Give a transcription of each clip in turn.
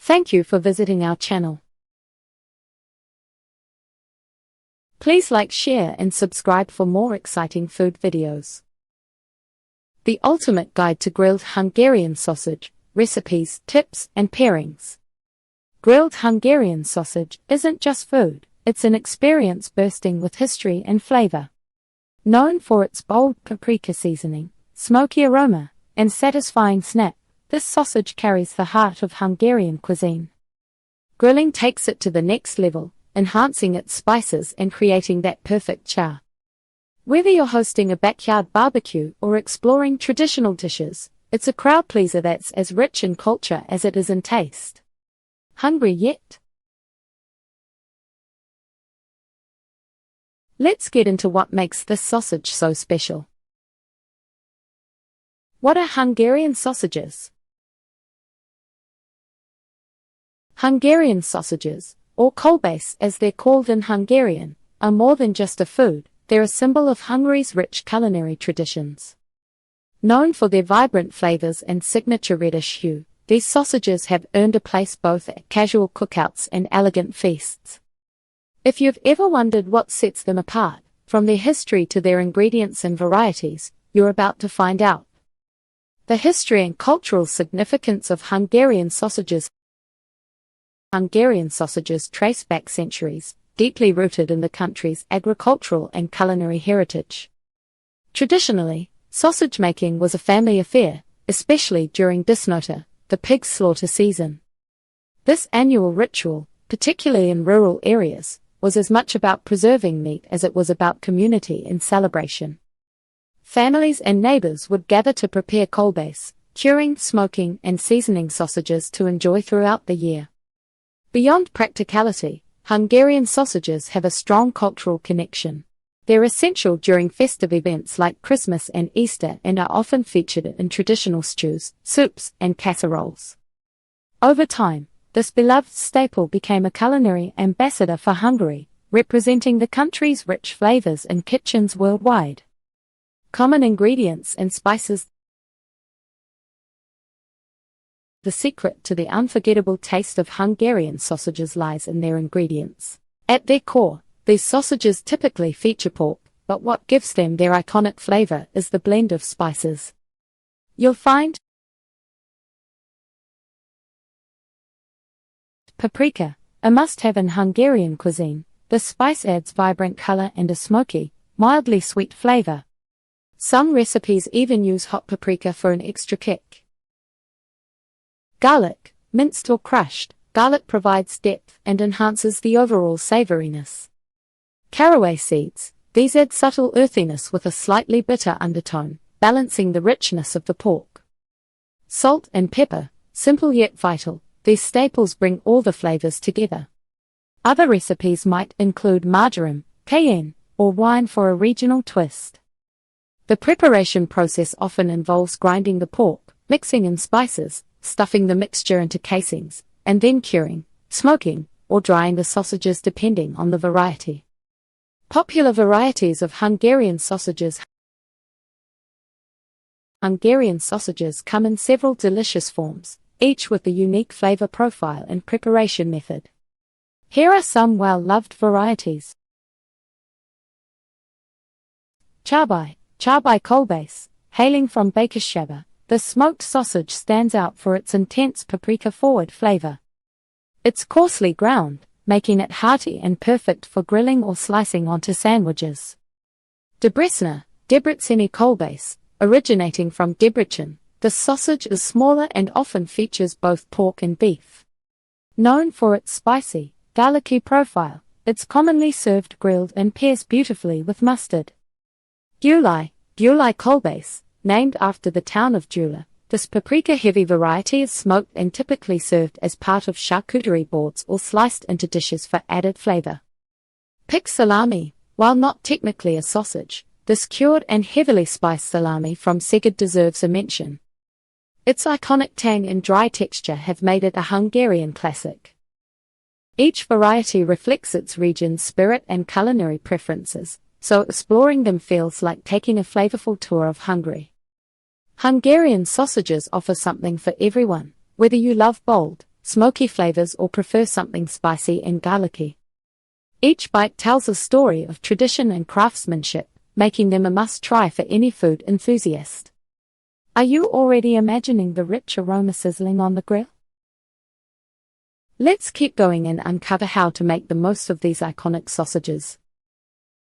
Thank you for visiting our channel. Please like, share and subscribe for more exciting food videos. The ultimate guide to grilled Hungarian sausage, recipes, tips and pairings. Grilled Hungarian sausage isn't just food, it's an experience bursting with history and flavor. Known for its bold paprika seasoning, smoky aroma, and satisfying snap, this sausage carries the heart of Hungarian cuisine. Grilling takes it to the next level, enhancing its spices and creating that perfect char. Whether you're hosting a backyard barbecue or exploring traditional dishes, it's a crowd pleaser that's as rich in culture as it is in taste. Hungry yet? Let's get into what makes this sausage so special. What are Hungarian sausages? Hungarian sausages, or Kolbász as they're called in Hungarian, are more than just a food, they're a symbol of Hungary's rich culinary traditions. Known for their vibrant flavors and signature reddish hue, these sausages have earned a place both at casual cookouts and elegant feasts. If you've ever wondered what sets them apart, from their history to their ingredients and varieties, you're about to find out. The history and cultural significance of Hungarian sausages. Hungarian sausages trace back centuries, deeply rooted in the country's agricultural and culinary heritage. Traditionally, sausage making was a family affair, especially during Disnóta, the pig slaughter season. This annual ritual, particularly in rural areas, was as much about preserving meat as it was about community and celebration. Families and neighbors would gather to prepare kolbász, curing, smoking and seasoning sausages to enjoy throughout the year. Beyond practicality, Hungarian sausages have a strong cultural connection. They're essential during festive events like Christmas and Easter and are often featured in traditional stews, soups, and casseroles. Over time, this beloved staple became a culinary ambassador for Hungary, representing the country's rich flavors in kitchens worldwide. Common ingredients and spices. The secret to the unforgettable taste of Hungarian sausages lies in their ingredients. At their core, these sausages typically feature pork, but what gives them their iconic flavor is the blend of spices. You'll find paprika, a must-have in Hungarian cuisine. This spice adds vibrant color and a smoky, mildly sweet flavor. Some recipes even use hot paprika for an extra kick. Garlic, minced or crushed, garlic provides depth and enhances the overall savoriness. Caraway seeds, these add subtle earthiness with a slightly bitter undertone, balancing the richness of the pork. Salt and pepper, simple yet vital, these staples bring all the flavors together. Other recipes might include marjoram, cayenne, or wine for a regional twist. The preparation process often involves grinding the pork, mixing in spices, stuffing the mixture into casings, and then curing, smoking, or drying the sausages depending on the variety. Popular varieties of Hungarian sausages. Hungarian sausages come in several delicious forms, each with a unique flavor profile and preparation method. Here are some well-loved varieties. Charbály kolbász, hailing from Békéscsaba, the smoked sausage stands out for its intense paprika-forward flavor. It's coarsely ground, making it hearty and perfect for grilling or slicing onto sandwiches. Debreceni kolbász, originating from Debrecen, the sausage is smaller and often features both pork and beef. Known for its spicy, garlicky profile, it's commonly served grilled and pairs beautifully with mustard. Gyulai kolbász, named after the town of Gyula, this paprika-heavy variety is smoked and typically served as part of charcuterie boards or sliced into dishes for added flavor. Pick salami, while not technically a sausage, this cured and heavily spiced salami from Szeged deserves a mention. Its iconic tang and dry texture have made it a Hungarian classic. Each variety reflects its region's spirit and culinary preferences, so exploring them feels like taking a flavorful tour of Hungary. Hungarian sausages offer something for everyone, whether you love bold, smoky flavors, or prefer something spicy and garlicky. Each bite tells a story of tradition and craftsmanship, making them a must-try for any food enthusiast. Are you already imagining the rich aroma sizzling on the grill? Let's keep going and uncover how to make the most of these iconic sausages.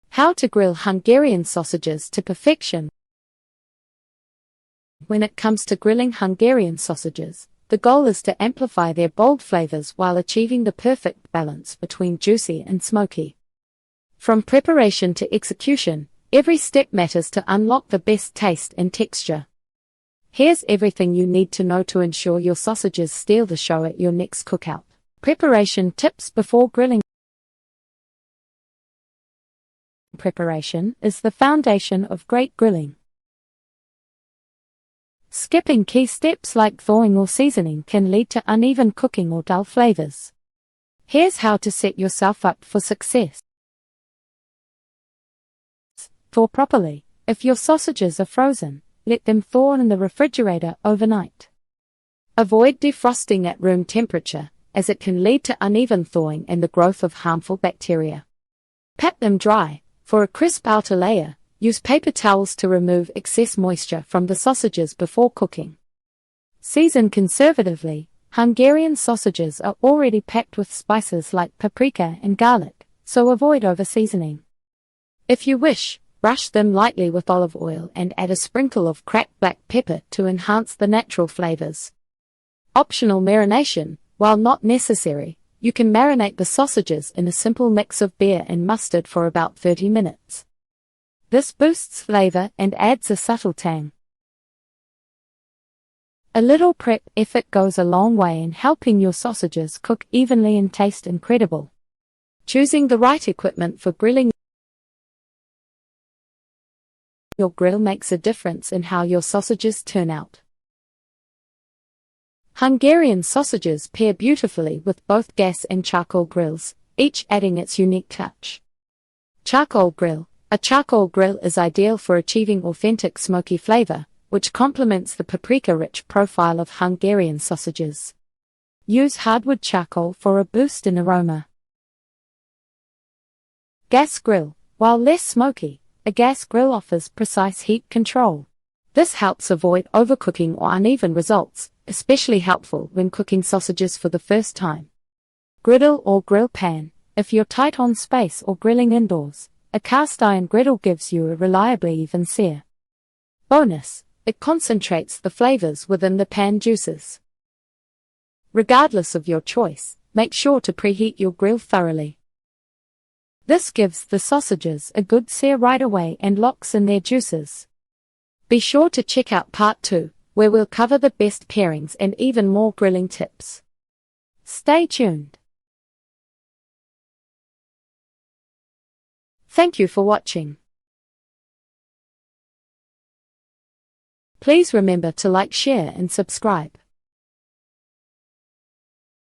How to grill Hungarian sausages to perfection. When it comes to grilling Hungarian sausages, the goal is to amplify their bold flavors while achieving the perfect balance between juicy and smoky. From preparation to execution, every step matters to unlock the best taste and texture. Here's everything you need to know to ensure your sausages steal the show at your next cookout. Preparation tips before grilling. Preparation is the foundation of great grilling. Skipping key steps like thawing or seasoning can lead to uneven cooking or dull flavors. Here's how to set yourself up for success. Thaw properly. If your sausages are frozen, let them thaw in the refrigerator overnight. Avoid defrosting at room temperature, as it can lead to uneven thawing and the growth of harmful bacteria. Pat them dry. For a crisp outer layer, use paper towels to remove excess moisture from the sausages before cooking. Season conservatively. Hungarian sausages are already packed with spices like paprika and garlic, so avoid over-seasoning. If you wish, brush them lightly with olive oil and add a sprinkle of cracked black pepper to enhance the natural flavors. Optional marination. While not necessary, you can marinate the sausages in a simple mix of beer and mustard for about 30 minutes. This boosts flavor and adds a subtle tang. A little prep effort goes a long way in helping your sausages cook evenly and taste incredible. Choosing the right equipment for grilling your grill makes a difference in how your sausages turn out. Hungarian sausages pair beautifully with both gas and charcoal grills, each adding its unique touch. Charcoal grill. A charcoal grill is ideal for achieving authentic smoky flavor, which complements the paprika-rich profile of Hungarian sausages. Use hardwood charcoal for a boost in aroma. Gas grill. While less smoky, a gas grill offers precise heat control. This helps avoid overcooking or uneven results, especially helpful when cooking sausages for the first time. Griddle or grill pan. If you're tight on space or grilling indoors, a cast iron griddle gives you a reliably even sear. Bonus: it concentrates the flavors within the pan juices. Regardless of your choice, make sure to preheat your grill thoroughly. This gives the sausages a good sear right away and locks in their juices. Be sure to check out part 2, where we'll cover the best pairings and even more grilling tips. Stay tuned. Thank you for watching. Please remember to like, share and subscribe.